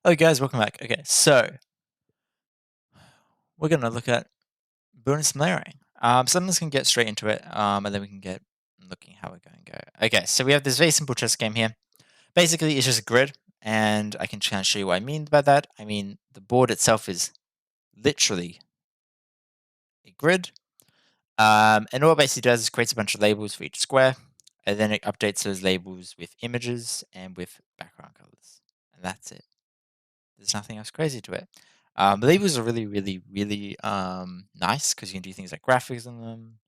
Hello guys, welcome back. Okay, so we're gonna look at building some layering. So I'm just gonna get straight into it, and then we can get looking how we're going to go. Okay, so we have this very simple chess game here. Basically, it's just a grid, and I can kind of show you what I mean by that. I mean, the board itself is literally a grid, and all it basically does is creates a bunch of labels for each square, and then it updates those labels with images and with background colors, and that's it. There's nothing else crazy to it. The labels are really nice because you can do things like graphics on them.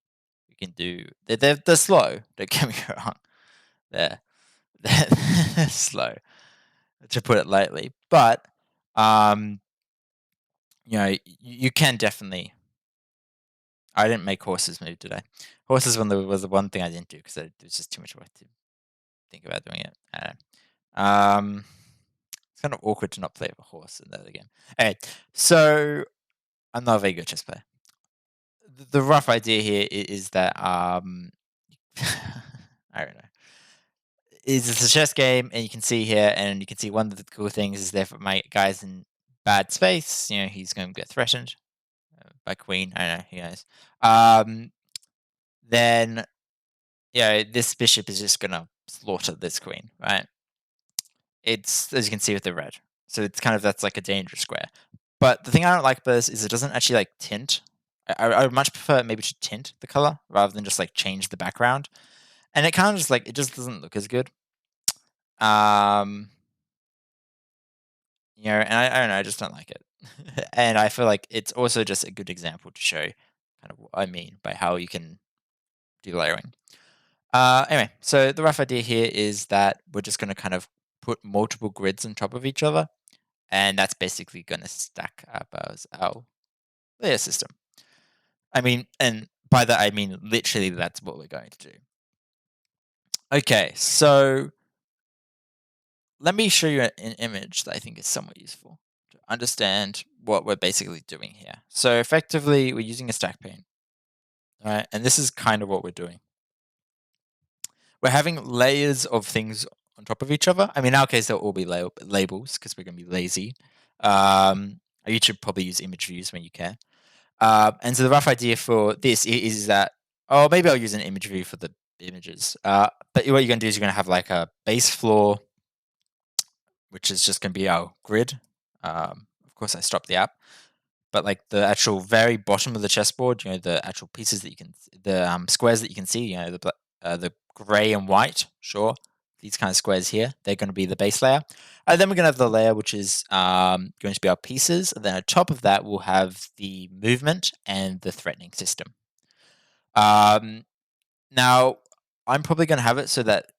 You can do they're slow. Don't get me wrong. They're they're slow, to put it lightly. But um, you can definitely. I didn't make horses move today. Horses was the one thing I didn't do because it was just too much work to think about doing it. I don't know. It's kind of awkward to not play with a horse in that again. Anyway, so I'm not a very good chess player. The rough idea here is that I don't know. It's a chess game, and you can see here, and you can see one of the cool things is there for my guy's in bad space. He's going to get threatened by queen. I don't know, who knows. Then this bishop is just going to slaughter this queen, right? It's, as you can see with the red, so it's kind of, that's like a dangerous square. But the thing I don't like about this is it doesn't actually like tint. I would much prefer maybe to tint the color rather than just like change the background. And it kind of just like, it just doesn't look as good. And I don't know, I just don't like it. And I feel like it's also just a good example to show kind of what I mean by how you can do layering. Anyway, so the rough idea here is that we're just going to kind of put multiple grids on top of each other. And that's basically going to stack up as our layer system. I mean, and by that I mean literally that's what we're going to do. Okay, so let me show you an image that I think is somewhat useful to understand what we're basically doing here. So effectively, we're using a stack pane, all right? And this is kind of what we're doing. We're having layers of things on top of each other. I mean, in our case, they'll all be labels because we're going to be lazy. You should probably use image views when you can. And so the rough idea for this is that, oh, maybe I'll use an image view for the images. But what you're going to do is you're going to have like a base floor, which is just going to be our grid. Of course, I stopped the app. But like the actual very bottom of the chessboard, the actual pieces that you can, the squares that you can see, the gray and white, sure. These kind of squares here, they're going to be the base layer. And then we're going to have the layer, which is going to be our pieces. And then on top of that, we'll have the movement and the threatening system. Now, I'm probably going to have it so that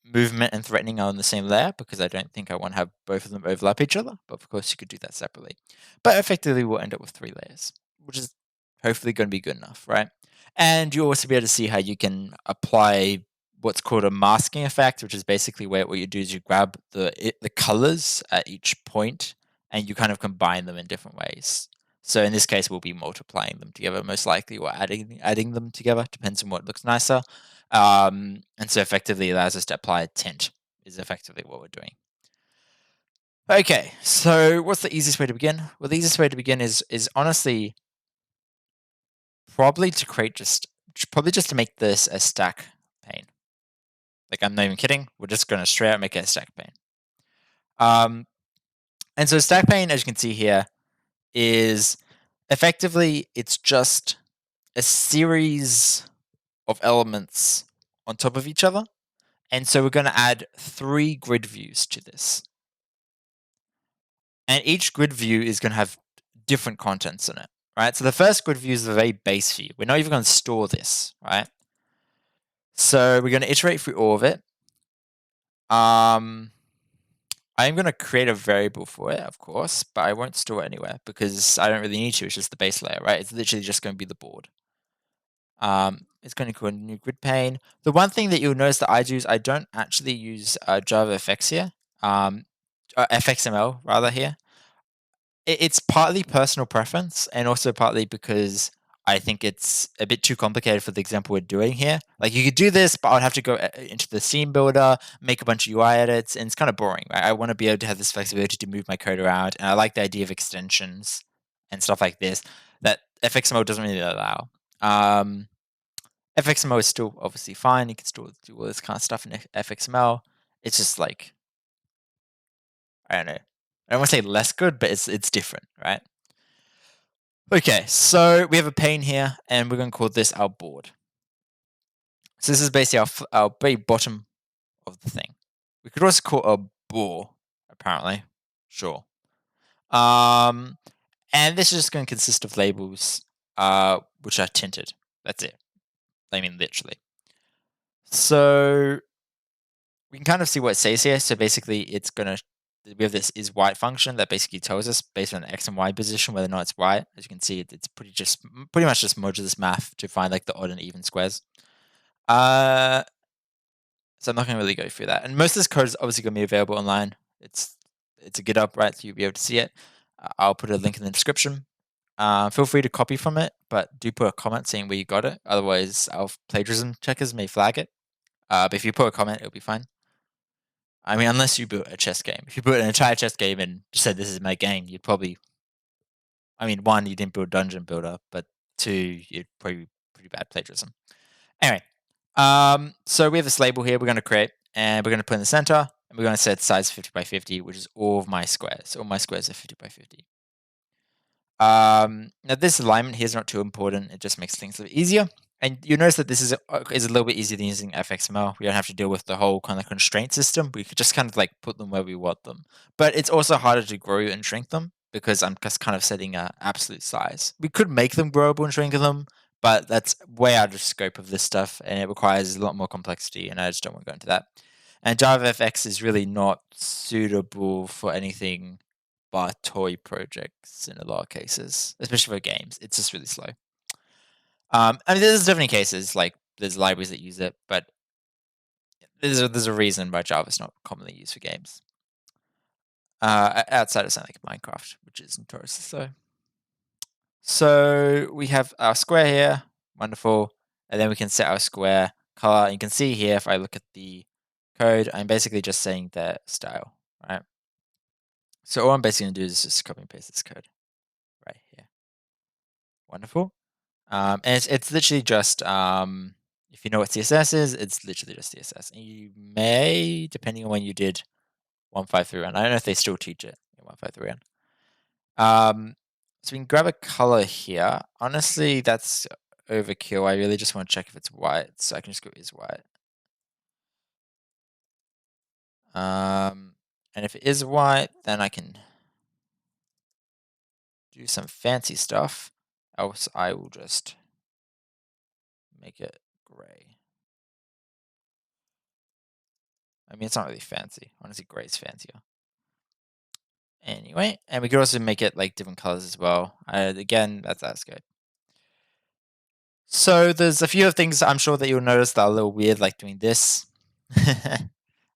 movement and threatening are on the same layer because I don't think I want to have both of them overlap each other. But of course, you could do that separately. But effectively, we'll end up with 3 layers, which is hopefully going to be good enough, right? And you'll also be able to see how you can apply what's called a masking effect, which is basically where what you do is you grab the colors at each point and you kind of combine them in different ways. So in this case, we'll be multiplying them together, most likely, or adding them together. Depends on what looks nicer. And so effectively, it allows us to apply a tint. Is effectively what we're doing. Okay, so what's the easiest way to begin? Well, the easiest way to begin is honestly probably to create just to make this a stack pane. Like, I'm not even kidding. We're just going to straight out make it a stack pane. And so stack pane, as you can see here, is effectively, it's just a series of elements on top of each other. And so we're going to add 3 grid views to this. And each grid view is going to have different contents in it, right? So the first grid view is the very base view. We're not even going to store this, right? So we're going to iterate through all of it. I'm going to create a variable for it, of course, but I won't store it anywhere because I don't really need to. It's just the base layer, right? It's literally just going to be the board. It's going to create a new grid pane. The one thing that you'll notice that I do is I don't actually use JavaFX here, FXML rather here. It's partly personal preference and also partly because I think it's a bit too complicated for the example we're doing here. Like you could do this, but I'd have to go into the scene builder, make a bunch of UI edits, and it's kind of boring, right? I want to be able to have this flexibility to move my code around, and I like the idea of extensions and stuff like this that FXML doesn't really allow. FXML is still obviously fine. You can still do all this kind of stuff in FXML. It's just like, I don't know. I don't want to say less good, but it's different, right? Okay, so we have a pane here, and we're going to call this our board. So this is basically our very bottom of the thing. We could also call it a bore, apparently. Sure. And this is just going to consist of labels, which are tinted. That's it. I mean, literally. So we can kind of see what it says here. So basically, it's going to, we have this is white function that basically tells us based on the x and y position whether or not it's white. As you can see, it's pretty much just modulus math to find like the odd and even squares. So I'm not going to really go through that. And most of this code is obviously going to be available online. It's a GitHub, right? So you'll be able to see it. I'll put a link in the description. Feel free to copy from it, but do put a comment saying where you got it. Otherwise, our plagiarism checkers may flag it. But if you put a comment, it'll be fine. I mean, unless you built a chess game. If you built an entire chess game and just said this is my game, you'd probably. I mean, one, you didn't build Dungeon Builder, but two, you'd probably be pretty bad plagiarism. Anyway, so we have this label here we're going to create, and we're going to put in the center, and we're going to set size 50 by 50, which is all of my squares. All my squares are 50 by 50. Now this alignment here is not too important. It just makes things a little easier. And you notice that this is a little bit easier than using FXML. We don't have to deal with the whole kind of constraint system. We could just kind of like put them where we want them. But it's also harder to grow and shrink them because I'm just kind of setting an absolute size. We could make them growable and shrink them, but that's way out of scope of this stuff, and it requires a lot more complexity, and I just don't want to go into that. And JavaFX is really not suitable for anything but toy projects in a lot of cases, especially for games. It's just really slow. I mean, there's definitely cases like there's libraries that use it, but there's a reason why Java's not commonly used for games. Outside of something like Minecraft, which is notoriously slow. So we have our square here, wonderful, and then we can set our square color. And you can see here, if I look at the code, I'm basically just saying the style, right? So all I'm basically going to do is just copy and paste this code right here. Wonderful. And it's literally just, if you know what CSS is, it's literally just CSS. And you may, depending on when you did 153run, I don't know if they still teach it in 153run. So we can grab a color here. Honestly, that's overkill. I really just want to check if it's white. So I can just go is white. And if it is white, then I can do some fancy stuff. Else I will just make it gray. I mean, it's not really fancy. Honestly, gray is fancier. Anyway, and we could also make it like different colors as well. Again, that's good. So there's a few things I'm sure that you'll notice that are a little weird, like doing this.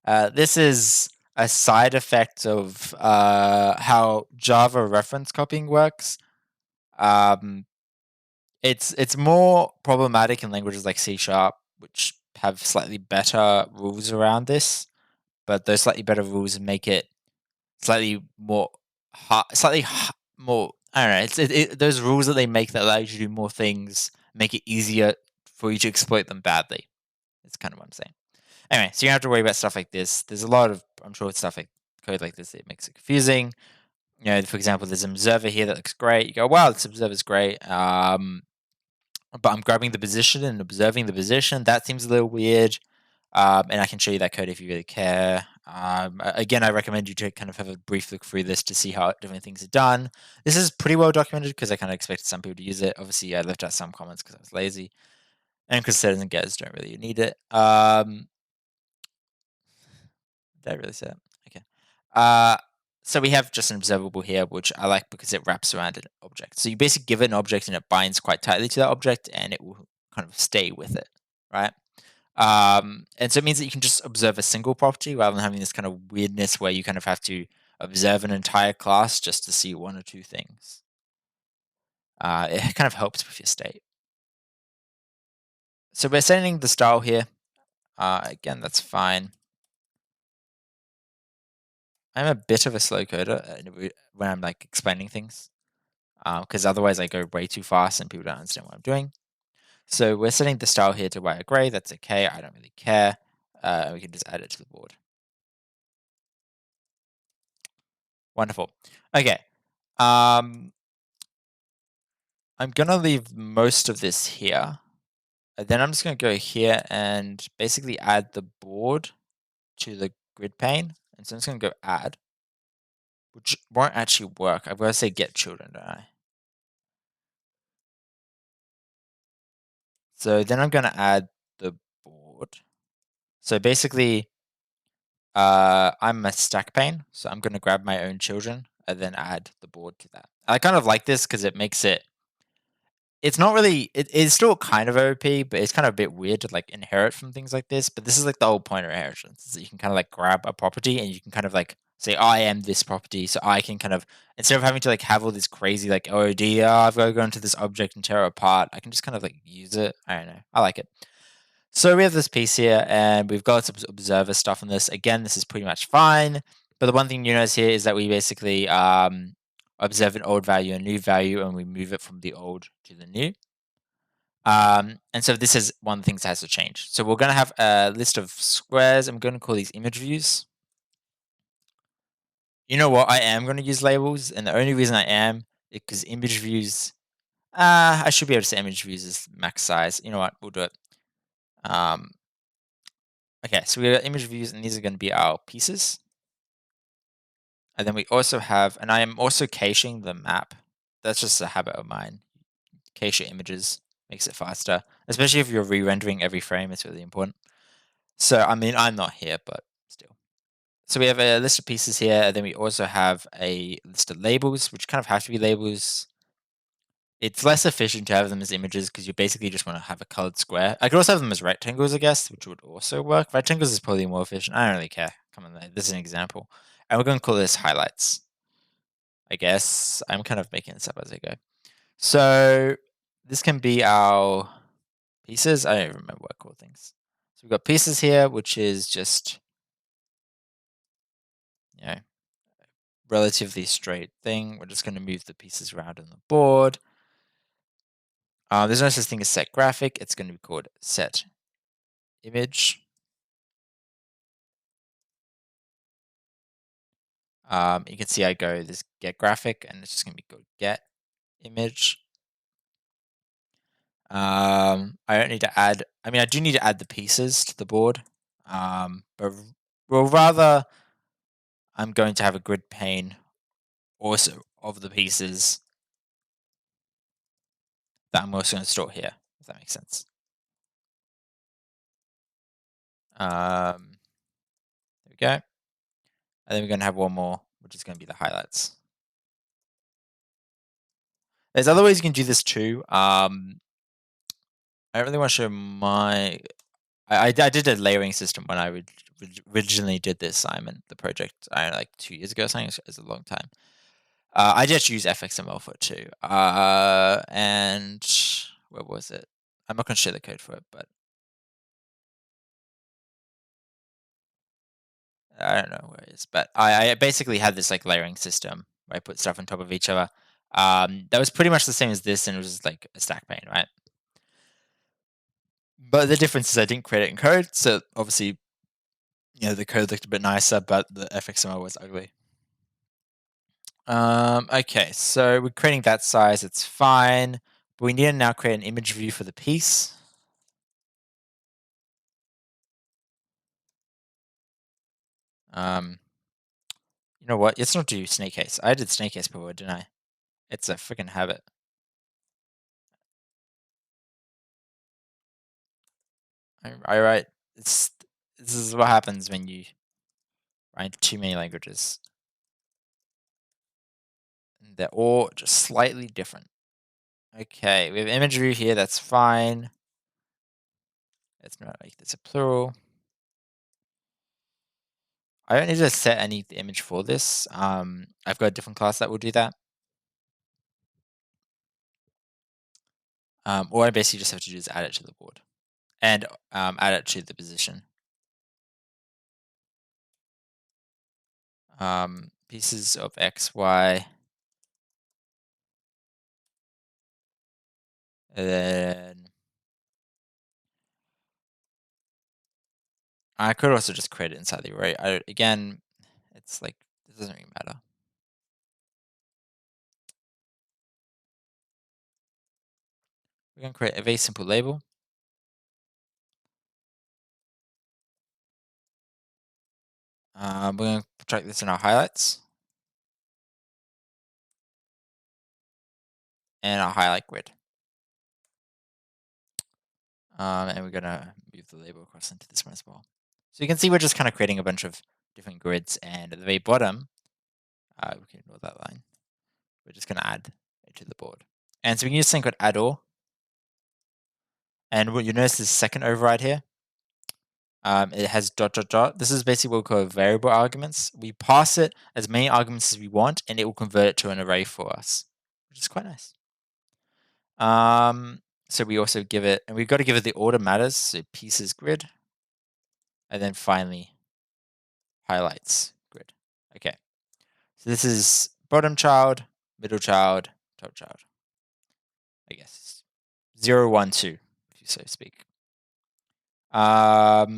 This is a side effect of how Java reference copying works. It's more problematic in languages like C#, which have slightly better rules around this, but those slightly better rules make it slightly more more. I don't know. Those rules that they make that allow you to do more things make it easier for you to exploit them badly. That's kind of what I'm saying. Anyway, so you don't have to worry about stuff like this. There's a lot of, I'm sure, stuff like code like this that makes it confusing. You know, for example, there's an observer here that looks great. You go, wow, this observer's great. But I'm grabbing the position and observing the position. That seems a little weird. And I can show you that code if you really care. Again, I recommend you to kind of have a brief look through this to see how different things are done. This is pretty well documented because I kind of expected some people to use it. Obviously, I left out some comments because I was lazy. And because setters and getters don't really need it. Did I really say that? Okay. So we have just an observable here, which I like because it wraps around an object. So you basically give it an object and it binds quite tightly to that object and it will kind of stay with it, right? And so it means that you can just observe a single property rather than having this kind of weirdness where you kind of have to observe an entire class just to see one or two things. it kind of helps with your state. So we're setting the style here. Again, that's fine. I'm a bit of a slow coder when I'm like explaining things, because otherwise I go way too fast and people don't understand what I'm doing. So we're setting the style here to wire gray. That's okay. I don't really care. We can just add it to the board. Wonderful. Okay. I'm gonna leave most of this here. And then I'm just gonna go here and basically add the board to the grid pane. And so I'm just gonna go add, which won't actually work. I've got to say get children, don't I? So then I'm gonna add the board. So basically, I'm a stack pane, so I'm gonna grab my own children and then add the board to that. I kind of like this because it makes it. It's not really. It's still kind of OP, but it's kind of a bit weird to like inherit from things like this. But this is like the whole point of inheritance. Is that you can kind of like grab a property and you can kind of like say, I am this property, so I can kind of instead of having to like have all this crazy like OOD, I've got to go into this object and tear it apart. I can just kind of like use it. I don't know. I like it. So we have this piece here, and we've got some observer stuff on this. Again, this is pretty much fine. But the one thing you notice here is that we basically observe an old value, a new value, and we move it from the old to the new. And so this is one of the things that has to change. So we're going to have a list of squares. I'm going to call these image views. You know what? I am going to use labels, and the only reason I am is because image views. I should be able to say image views is max size. You know what? We'll do it. Um, Okay, so we got image views, and these are going to be our pieces. And then we also have, and I am also caching the map. That's just a habit of mine. Cache your images makes it faster, especially if you're re-rendering every frame. It's really important. So, I mean, I'm not here, but still. So we have a list of pieces here, and then we also have a list of labels, which kind of have to be labels. It's less efficient to have them as images because you basically just want to have a colored square. I could also have them as rectangles, I guess, which would also work. Rectangles is probably more efficient. I don't really care. Come on, this is an example. And we're going to call this highlights. I guess I'm kind of making this up as I go. So this can be our pieces. I don't even remember what I call things. So we've got pieces here, which is just, you know, relatively straight thing. We're just going to move the pieces around on the board. There's no such thing as set graphic. It's going to be called set image. You can see I go this get graphic, and it's just going to be called get image. I don't need to add. I mean, I do need to add the pieces to the board. But well, rather, I'm going to have a grid pane also of the pieces that I'm also going to store here. If that makes sense. There we go. And then we're going to have one more, which is going to be the highlights. There's other ways you can do this too. I don't really want to show my. I did a layering system when I originally did this assignment, the project, I don't know, like 2 years ago or something. It's a long time. I just use FXML for it too. And where was it? I'm not going to share the code for it, but I don't know where it is. But I basically had this like layering system where I put stuff on top of each other. That was pretty much the same as this, and it was like a stack pane, right? But the difference is I didn't create it in code, so obviously, the code looked a bit nicer, but the FXML was ugly. Okay, so we're creating that size, it's fine. But we need to now create an image view for the piece. You know what? Let's not do snake case. I did snake case before, didn't I? It's a freaking habit. I write. This is what happens when you write too many languages. They're all just slightly different. Okay, we have image view here. That's fine. Let's not make this a plural. I don't need to set any image for this. I've got a different class that will do that. All I basically just have to do is add it to the board and add it to the position. Pieces of X, Y, and then I could also just create it inside the array. Again, it's like, it doesn't really matter. We're going to create a very simple label. We're going to track this in our highlights and our highlight grid. And we're going to move the label across into this one as well. So you can see we're just kind of creating a bunch of different grids, and at the very bottom, we can ignore that line. We're just going to add it to the board. And so we can use something called add all. And what you notice is second override here. It has ... This is basically what we call variable arguments. We pass it as many arguments as we want, and it will convert it to an array for us, which is quite nice. So we also give it, and we've got to give it the order matters. So pieces grid, and then finally highlights grid. Okay. So this is bottom child, middle child, top child. I guess 0, 1, 2, if you so speak. Now,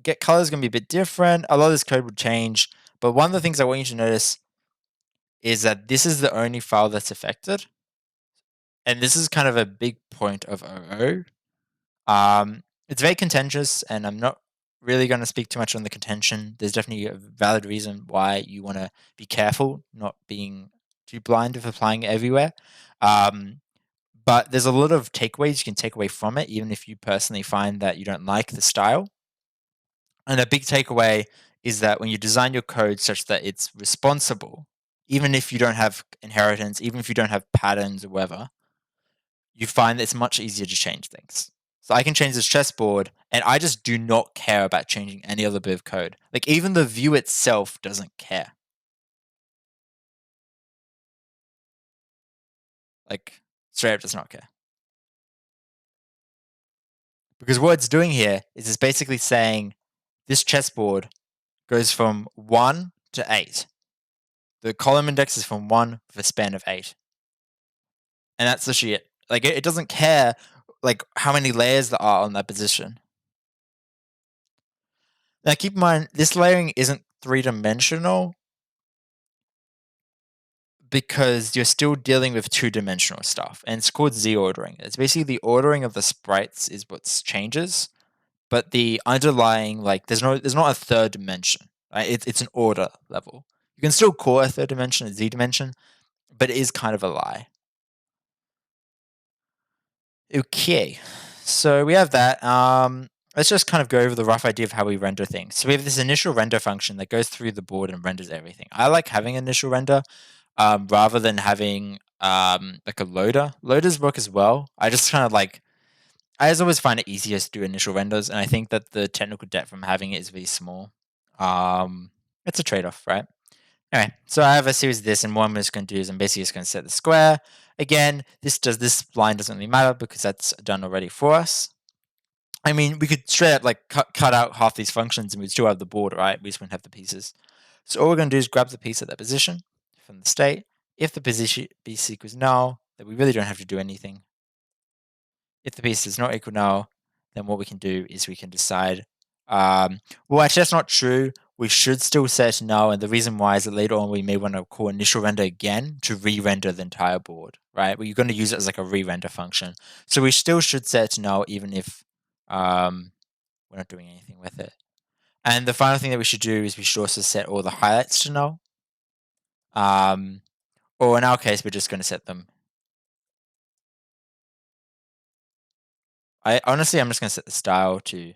get color is going to be a bit different. A lot of this code would change, but one of the things I want you to notice is that this is the only file that's affected. And this is kind of a big point of OO. It's very contentious, and I'm not really going to speak too much on the contention. There's definitely a valid reason why you want to be careful, not being too blind with applying it everywhere. But there's a lot of takeaways you can take away from it, even if you personally find that you don't like the style. And a big takeaway is that when you design your code such that it's responsible, even if you don't have inheritance, even if you don't have patterns or whatever, you find that it's much easier to change things. So I can change this chessboard, and I just do not care about changing any other bit of code. Like, even the view itself doesn't care. Like, straight up does not care. Because what it's doing here is it's basically saying this chessboard goes from 1 to 8. The column index is from 1 with a span of 8. And that's literally it. Like, it doesn't care, like, how many layers there are on that position. Now, keep in mind, this layering isn't three-dimensional because you're still dealing with two-dimensional stuff, and it's called z-ordering. It's basically the ordering of the sprites is what changes, but the underlying, like, there's not a third dimension. Right? It's an order level. You can still call a third dimension a z-dimension, but it is kind of a lie. Okay, so we have that. Let's just kind of go over the rough idea of how we render things. So we have this initial render function that goes through the board and renders everything. I like having initial render rather than having like a loader. Loaders work as well. I just kind of like, I just always find it easier to do initial renders, and I think that the technical debt from having it is very small. It's a trade-off, right? Anyway, so I have a series of this, and what I'm just going to do is I'm basically just going to set the square. Again, this line doesn't really matter because that's done already for us. I mean, we could straight up like cut out half these functions and we'd still have the board, right? We just wouldn't have the pieces. So all we're going to do is grab the piece at that position from the state. If the position piece equals null, then we really don't have to do anything. If the piece is not equal null, then what we can do is we can decide. Well, actually, that's not true. We should still set it to null, and the reason why is that later on we may want to call initial render again to re-render the entire board, right? Well, you're going to use it as like a re-render function. So we still should set it to null even if we're not doing anything with it. And the final thing that we should do is we should also set all the highlights to null. Or in our case, we're just going to set them. I'm just going to set the style to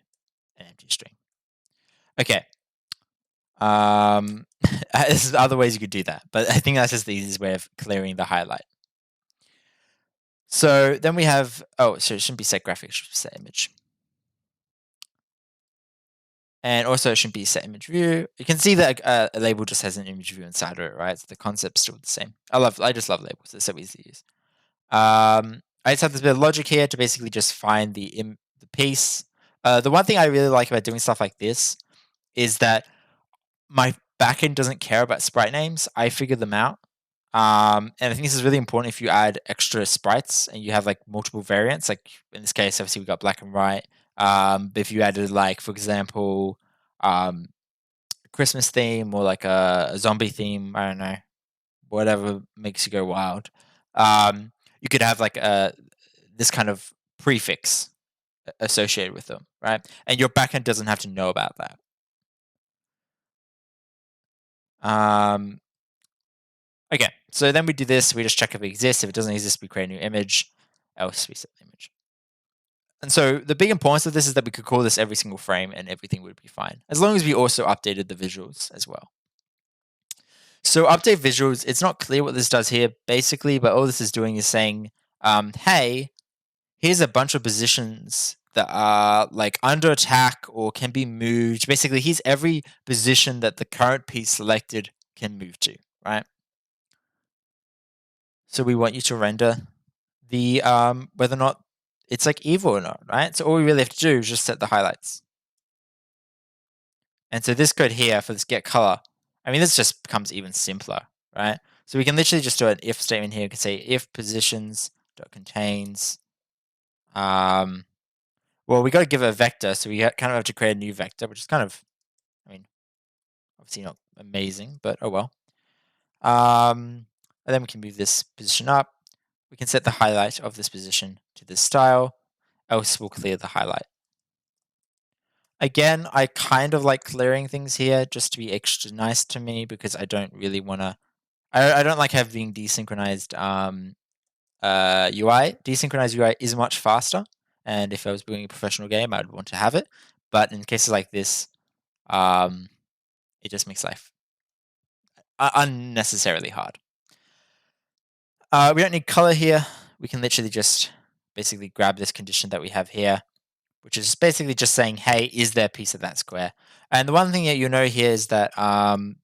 an empty string. Okay. There's other ways you could do that, but I think that's just the easiest way of clearing the highlight. So then we have, so it shouldn't be set graphic, it should be set image. And also it shouldn't be set image view. You can see that a label just has an image view inside of it, right? So the concept's still the same. I just love labels. They're so easy to use. I just have this bit of logic here to basically just find the piece. The one thing I really like about doing stuff like this is that my backend doesn't care about sprite names. I figure them out. And I think this is really important if you add extra sprites and you have like multiple variants. Like in this case, obviously we got black and white. But if you added like, for example, a Christmas theme or like a zombie theme, I don't know, whatever makes you go wild. You could have like this kind of prefix associated with them, right? And your backend doesn't have to know about that. Okay, so then we do this. We just check if it exists. If it doesn't exist, we create a new image. Else we set the image. And so the big importance of this is that we could call this every single frame and everything would be fine, as long as we also updated the visuals as well. So update visuals, it's not clear what this does here, basically, but all this is doing is saying, hey, here's a bunch of positions that are like under attack or can be moved. Basically, here's every position that the current piece selected can move to, right? So we want you to render the whether or not it's like evil or not, right? So all we really have to do is just set the highlights. And so this code here for this get color, I mean, this just becomes even simpler, right? So we can literally just do an if statement here. We can say if positions dot contains. Well, we got to give it a vector, so we kind of have to create a new vector, which is kind of, I mean, obviously not amazing, but oh well. And then we can move this position up. We can set the highlight of this position to this style, else we'll clear the highlight. Again, I kind of like clearing things here just to be extra nice to me because I don't really want to. I don't like having desynchronized UI. Desynchronized UI is much faster, and if I was building a professional game, I'd want to have it. But in cases like this, it just makes life unnecessarily hard. We don't need color here. We can literally just basically grab this condition that we have here, which is basically just saying, hey, is there a piece of that square? And the one thing that you know here is that and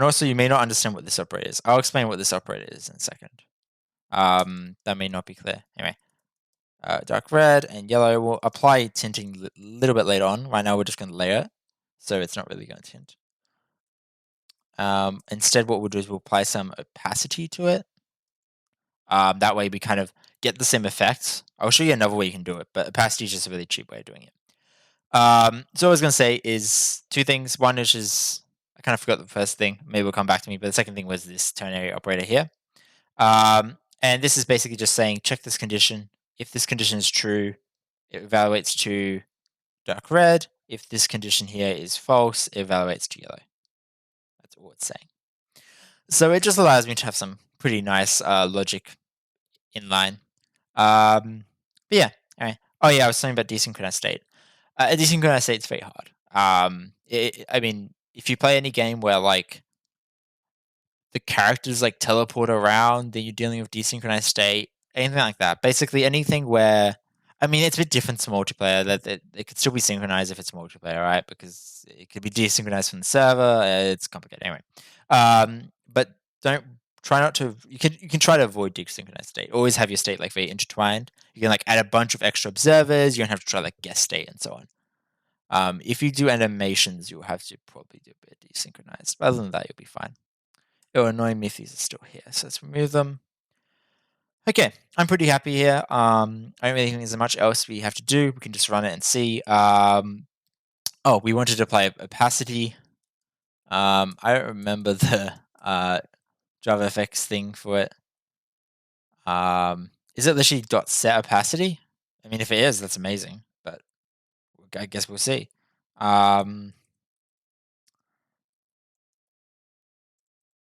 also you may not understand what this operator is. I'll explain what this operator is in a second. That may not be clear. Anyway, dark red and yellow will apply tinting a little bit later on. Right now we're just going to layer it, so it's not really going to tint. Instead, what we'll do is we'll apply some opacity to it. That way we kind of get the same effects. I'll show you another way you can do it, but opacity is just a really cheap way of doing it. So what I was going to say is two things. One is I kind of forgot the first thing. Maybe will come back to me. But the second thing was this ternary operator here. And this is basically just saying check this condition. If this condition is true, it evaluates to dark red. If this condition here is false, it evaluates to yellow. That's all it's saying. So it just allows me to have some pretty nice logic in line. But yeah, anyway. Oh yeah, I was saying about desynchronized state. Desynchronized state is very hard. I mean, if you play any game where like the characters like teleport around, then you're dealing with desynchronized state, anything like that. Basically, anything where, I mean, it's a bit different to multiplayer. That it could still be synchronized if it's multiplayer, right? Because it could be desynchronized from the server. It's complicated anyway. But don't try not to. You can try to avoid desynchronized state. Always have your state like very intertwined. You can like add a bunch of extra observers. You don't have to try like guest state and so on. If you do animations, you'll have to probably do a bit desynchronized. But other than that, you'll be fine. It will annoy me if these are still here. So let's remove them. Okay, I'm pretty happy here. I don't really think there's much else we have to do. We can just run it and see. Oh, we wanted to apply opacity. I don't remember the JavaFX thing for it. Is it literally .set opacity? I mean, if it is, that's amazing. But I guess we'll see.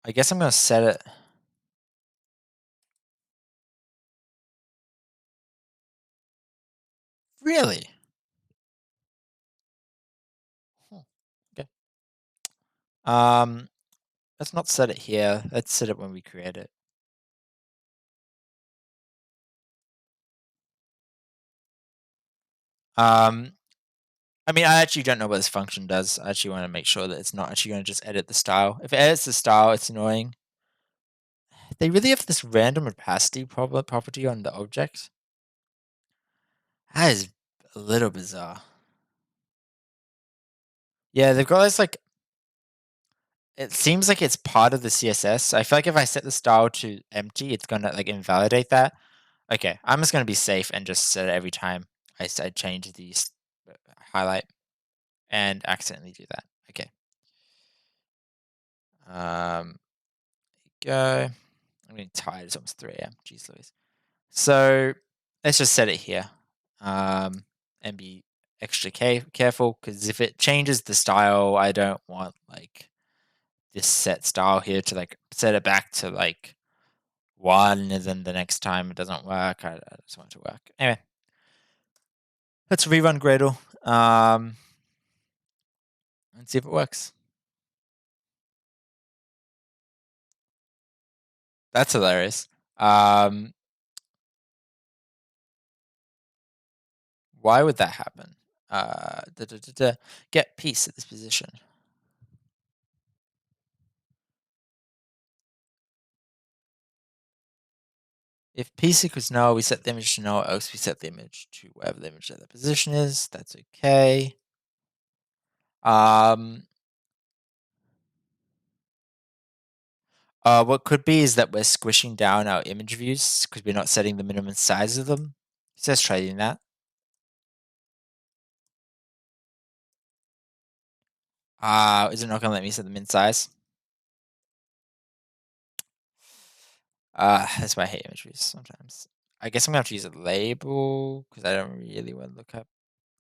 I guess I'm gonna set it. Really? Huh, okay. Let's not set it here. Let's set it when we create it. Um, I mean, I actually don't know what this function does. I actually want to make sure that it's not actually going to just edit the style. If it edits the style, it's annoying. They really have this random opacity property on the object. That is a little bizarre. Yeah, they've got this like. It seems like it's part of the CSS. I feel like if I set the style to empty, it's gonna like invalidate that. Okay, I'm just gonna be safe and just set it every time I change the highlight and accidentally do that. Okay. Go. I'm getting tired. It's almost 3 a.m. Jeez Louise. So let's just set it here, and be extra careful because if it changes the style, I don't want like this set style here to like set it back to like one, and then the next time it doesn't work. I just want it to work. Anyway, let's rerun Gradle, and see if it works. That's hilarious. Why would that happen? Get piece at this position. If piece equals null, we set the image to null, else we set the image to whatever the image at that position is. That's okay. What could be is that we're squishing down our image views because we're not setting the minimum size of them. So let's try doing that. Is it not going to let me set the min size? That's why I hate image views sometimes. I guess I'm going to have to use a label because I don't really want to look up.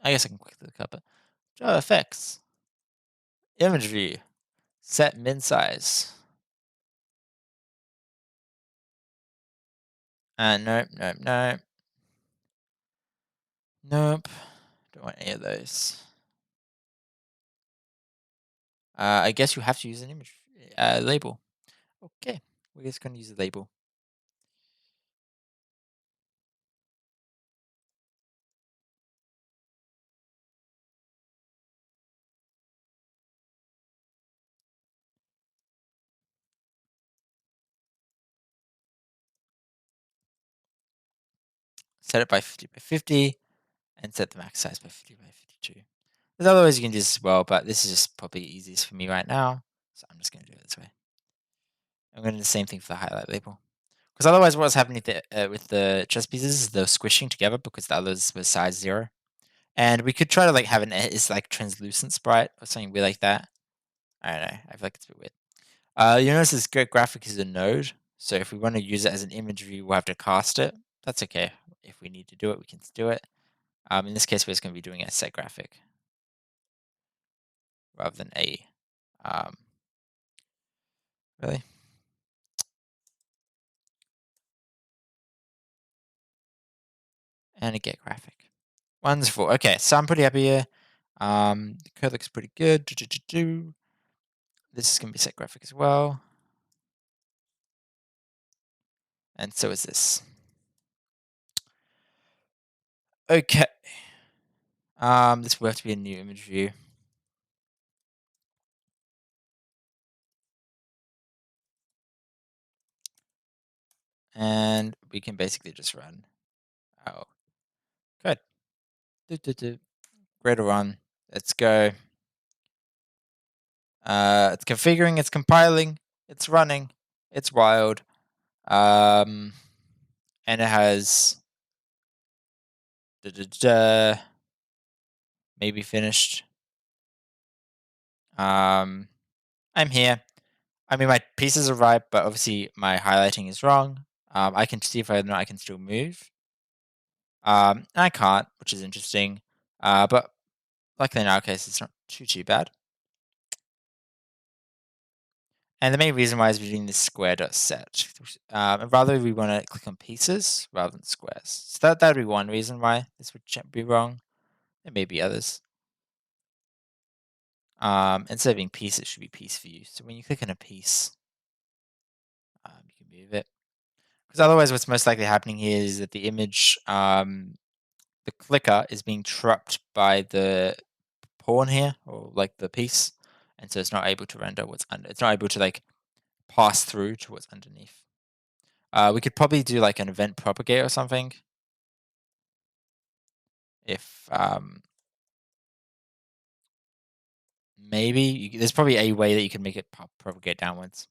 I guess I can quickly look up it. JavaFX. Image view. Set min size. Nope, nope, nope. Nope. Don't want any of those. I guess you have to use an image label. Okay, we're just going to use a label. Set it by 50 by 50, and set the max size by 50 by 52. There's other ways you can do this as well, but this is just probably easiest for me right now, so I'm just going to do it this way. I'm going to do the same thing for the highlight label. Because otherwise what's happening with the chess pieces is they're squishing together because the others were size 0. And we could try to like have it's like translucent sprite or something weird like that. I don't know. I feel like it's a bit weird. You notice this graphic is a node. So if we want to use it as an image view, we'll have to cast it. That's okay. If we need to do it, we can do it. In this case, we're just going to be doing a set graphic rather than a really. And a get graphic. Wonderful. Okay, so I'm pretty happy here. The code looks pretty good. This is going to be set graphic as well. And so is this. Okay. This will have to be a new image view. And we can basically just run our code. Greater run. Let's go. It's configuring, it's compiling, it's running, it's wild. And it has maybe finished. I'm here. I mean, my pieces are right, but obviously my highlighting is wrong. I can see if I can still move. I can't, which is interesting. But luckily in our case, it's not too bad. And the main reason why is we're doing this square.set. And rather we want to click on pieces rather than squares. So that would be one reason why this would be wrong. There may be others. Instead of being piece, it should be piece view. So when you click on a piece, you can move it. Because otherwise what's most likely happening here is that the image, the clicker is being trapped by the pawn here, or like the piece, and so it's not able to render what's under. It's not able to like pass through to what's underneath. We could probably do like an event propagate or something. If maybe there's probably a way that you can make it propagate downwards.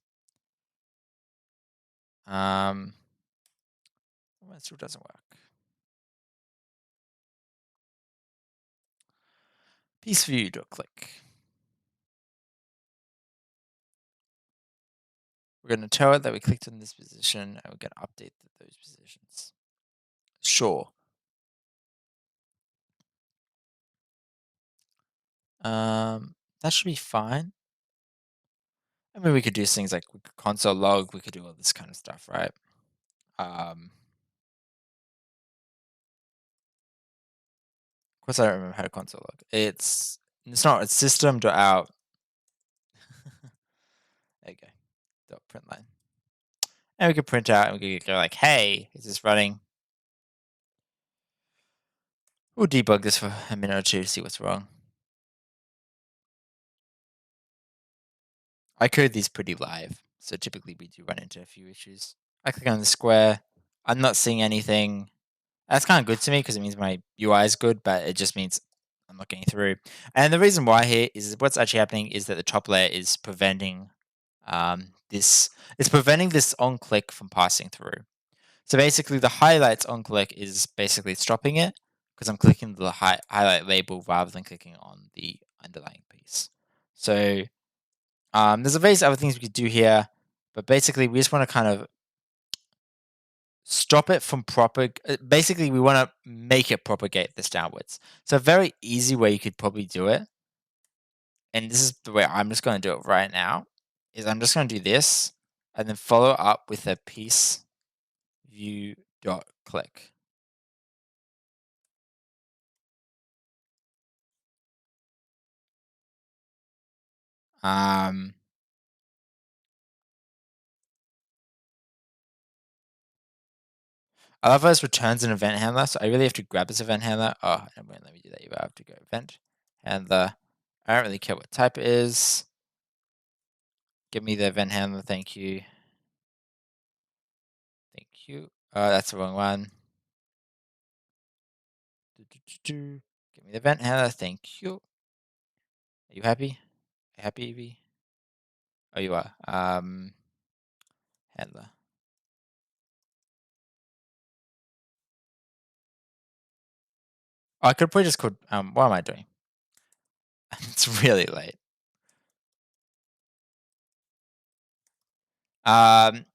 That still doesn't work. Piece view. Click. We're going to tell it that we clicked in this position, and we're going to update those positions. Sure. That should be fine. I mean, we could do things like we could console log. We could do all this kind of stuff, right? Of course, I don't remember how to console log. It's not. It's system.out. There you go. Dot print line. And we could print out, and we could go like, "Hey, is this running?" We'll debug this for a minute or two to see what's wrong. I code these pretty live, so typically we do run into a few issues. I click on the square. I'm not seeing anything. That's kind of good to me because it means my UI is good, but it just means I'm not getting through. And the reason why here is what's actually happening is that the top layer is preventing this. It's preventing this on click from passing through. So basically, the highlights on click is basically stopping it because I'm clicking the highlight label rather than clicking on the underlying piece. So there's a various other things we could do here, but basically we just want to kind of stop it from basically we want to make it propagate this downwards. So a very easy way you could probably do it, and this is the way I'm just going to do it right now, is I'm just going to do this and then follow up with a piece view dot click. I love how this returns an event handler, so I really have to grab this event handler. Oh, it won't let me do that. You have to go event handler. I don't really care what type it is. Give me the event handler, thank you. Thank you. That's the wrong one. Give me the event handler, thank you. Are you happy? Are you happy, Evie? Oh, you are. Handler. Oh, I could probably just code. What am I doing? It's really late.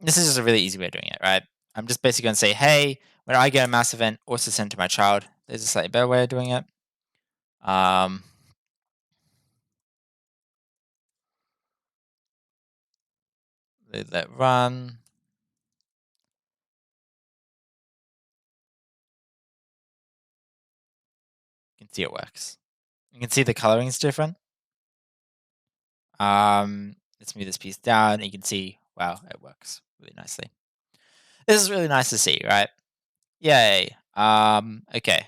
This is just a really easy way of doing it, right? I'm just basically going to say, hey, when I get a mass event, also send to my child. There's a slightly better way of doing it. Let that run. You can see it works. You can see the coloring is different. Let's move this piece down. You can see, wow, it works really nicely. This is really nice to see, right? Yay. Okay.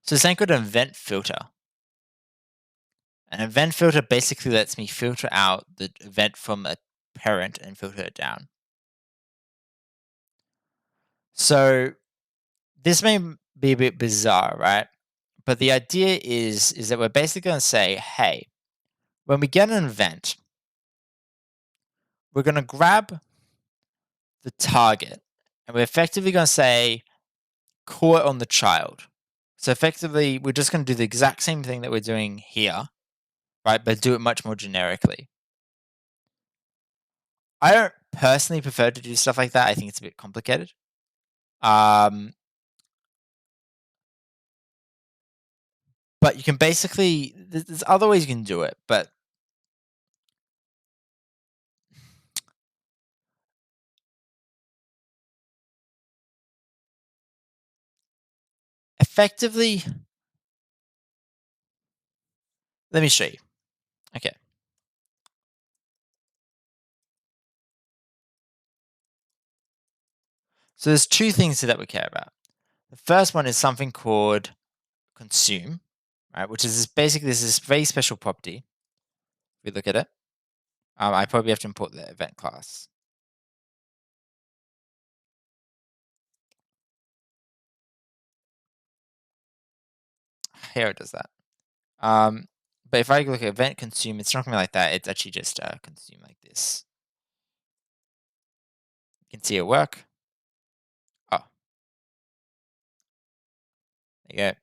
So it's called an event filter. An event filter basically lets me filter out the event from a parent and filter it down. So this may be a bit bizarre, right? But the idea is that we're basically going to say, hey, when we get an event, we're going to grab the target and we're effectively going to say, call it on the child. So effectively, we're just going to do the exact same thing that we're doing here, right? But do it much more generically. I don't personally prefer to do stuff like that. I think it's a bit complicated. But you can basically, there's other ways you can do it, but effectively, let me show you. Okay. So there's two things that we care about. The first one is something called consume. right? Which is basically this very special property. If we look at it, I probably have to import the event class. Here it does that. But if I look at event consume, it's not going to be like that. It's actually just consume like this. You can see it work. Oh, there you go.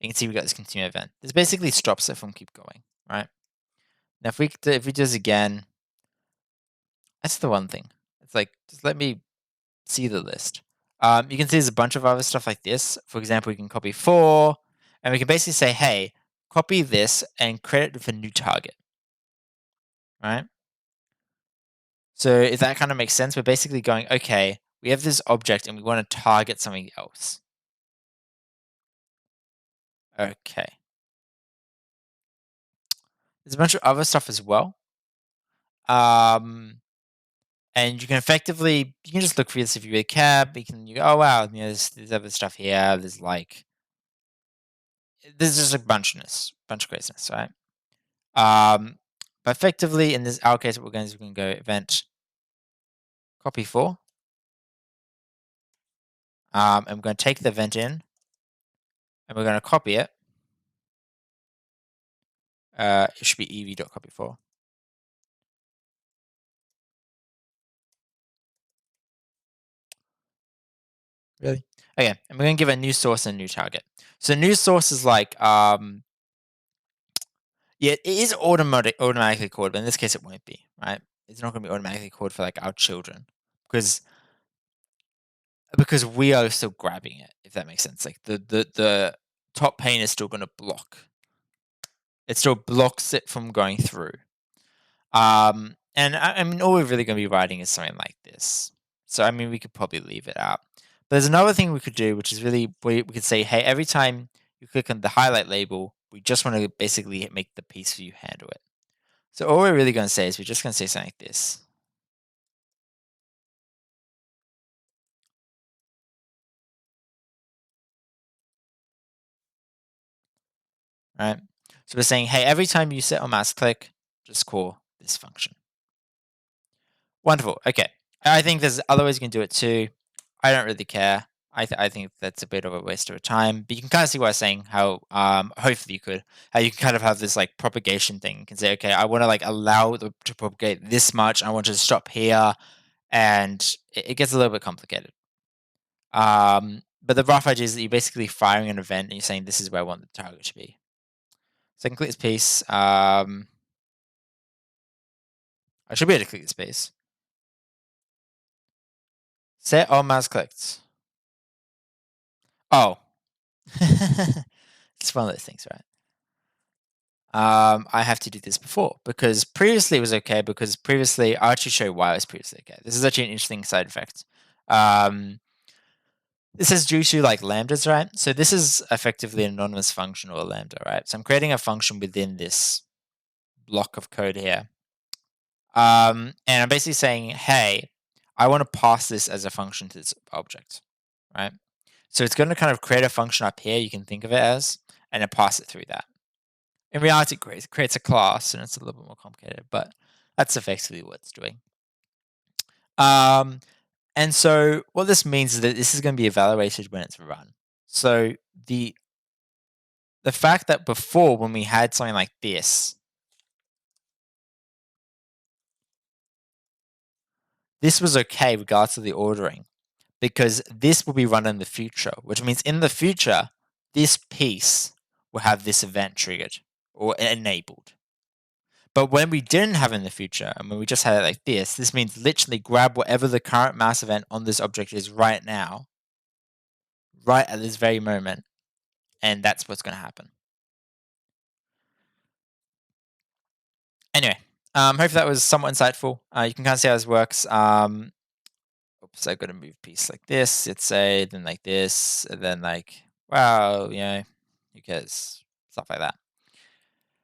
You can see we got this consume event. This basically stops it from keep going, right? Now if we do this again, that's the one thing. It's like just let me see the list. You can see there's a bunch of other stuff like this. For example, we can copy 4, and we can basically say, hey, copy this and create it with a new target, right? So if that kind of makes sense, we're basically going, okay, we have this object and we want to target something else. Okay. There's a bunch of other stuff as well. And you can effectively, you can just look for this if you really care. But you go, oh wow, there's other stuff here. There's just a bunch of craziness, right? But effectively, in this our case, what we're going to do is we can go event copy 4. And we're going to take the event in, and we're going to copy it. It should be ev.copy4. Really? Okay, and we're going to give a new source and a new target. So new source is like, yeah, it is automatically called, but in this case, it won't be, right? It's not going to be automatically called for like our children because we are still grabbing it, if that makes sense. Like the top pane is still going to block. It still blocks it from going through. And I mean, all we're really going to be writing is something like this. So I mean, we could probably leave it out. But there's another thing we could do, which is really we could say, hey, every time you click on the highlight label, we just want to basically make the piece view handle it. So all we're really going to say is we're just going to say something like this. Right? So we're saying, hey, every time you set on mouse click, just call this function. Wonderful. Okay. I think there's other ways you can do it too. I don't really care. I think that's a bit of a waste of time. But you can kind of see what I was saying, how hopefully you could, how you can kind of have this like propagation thing. You can say, okay, I want to like allow it to propagate this much. I want to stop here. And it gets a little bit complicated. But the rough idea is that you're basically firing an event and you're saying this is where I want the target to be. So I can click this piece. I should be able to click this piece. Set all mouse clicked. Oh. It's one of those things, right? I have to do this before because previously it was okay because previously I'll actually show you why it was previously okay. This is actually an interesting side effect. This is due to like lambdas, right? So this is effectively an anonymous function or a lambda, right? So I'm creating a function within this block of code here. And I'm basically saying, hey, I want to pass this as a function to this object, right? So it's going to kind of create a function up here, you can think of it as, and then pass it through that. In reality, it creates a class, and it's a little bit more complicated, but that's effectively what it's doing. And so what this means is that this is going to be evaluated when it's run. So the fact that before, when we had something like this was okay regardless of the ordering, because this will be run in the future, which means in the future, this piece will have this event triggered or enabled. But when we didn't have it in the future, and when we just had it like this means literally grab whatever the current mouse event on this object is right now, right at this very moment, and that's what's going to happen. Anyway, hopefully that was somewhat insightful. You can kind of see how this works. Oops, I've got to move piece like this. It's then like this, and then like, wow, who cares? Stuff like that.